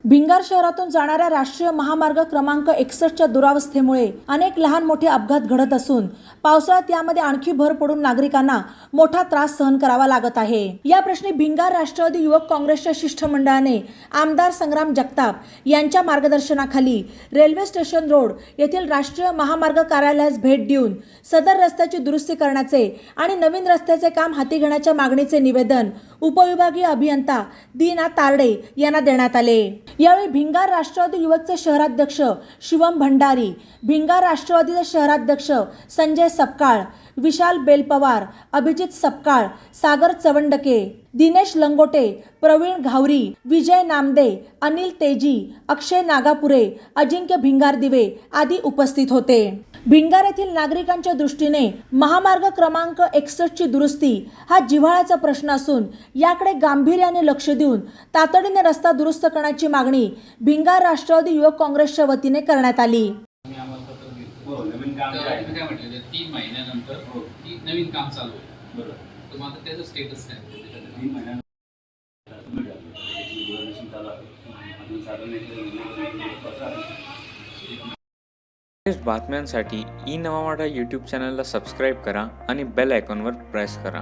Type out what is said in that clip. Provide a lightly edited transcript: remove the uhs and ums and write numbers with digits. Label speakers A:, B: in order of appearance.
A: भिंगार शहरातून जाणाऱ्या राष्ट्रीय महामार्ग क्रमांक 61च्या दुरावस्थेमुळे अनेक लहान मोठे अपघात घडत असून पावसाळ्यात यामध्ये आणखी भर पडून नागरिकांना मोठा त्रास सहन करावा लागत आहे। या प्रश्नी भिंगार राष्ट्रवादी युवक काँग्रेसच्या शिष्टमंडळाने आमदार संग्राम जगताप यांच्या मार्गदर्शनाखाली रेल्वे स्टेशन रोड येथील राष्ट्रीय महामार्ग कार्यालयास भेट देऊन सदर रस्त्याची दुरुस्ती करण्याचे आणि नवीन रस्त्याचे काम हाती घेण्याच्या मागणीचे निवेदन उपविभागीय अभियंता दीना तारडे यांना देण्यात आले। यावेळी भिंगार राष्ट्रवादी युवकचे शहराध्यक्ष शिवम भंडारी, भिंगार राष्ट्रवादीचे शहराध्यक्ष संजय सपकाळ, विशाल बेलपवार, अभिजित सपकाळ, सागर चवंडके, दिनेश लंगोटे, प्रवीण घावरी, विजय नामदे, अनिल तेजी, अक्षय नागापुरे, अजिंक्य भिंगारदिवे आदी उपस्थित होते। भिंगार येथील नागरिकांच्या दृष्टीने महामार्ग क्रमांक 61ची दुरुस्ती हा जिव्हाळ्याचा प्रश्न असून याकडे गांभीर्याने लक्ष देऊन तातडीने रस्ता दुरुस्त करण्याची मागणी भिंगार राष्ट्रवादी युवक काँग्रेसच्या वतीने करण्यात आली।
B: नवीन काम काय म्हटलं 3 महिन्यानंतर की नवीन काम चालू आहे। बरोबर, तर मग त्याचं स्टेटस काय?
C: 3 महिन्यानंतर
D: बातम्यांसाठी ई नवा मराठा यूट्यूब चॅनलला सबस्क्राईब करा आणि बेल आयकॉनवर प्रेस करा।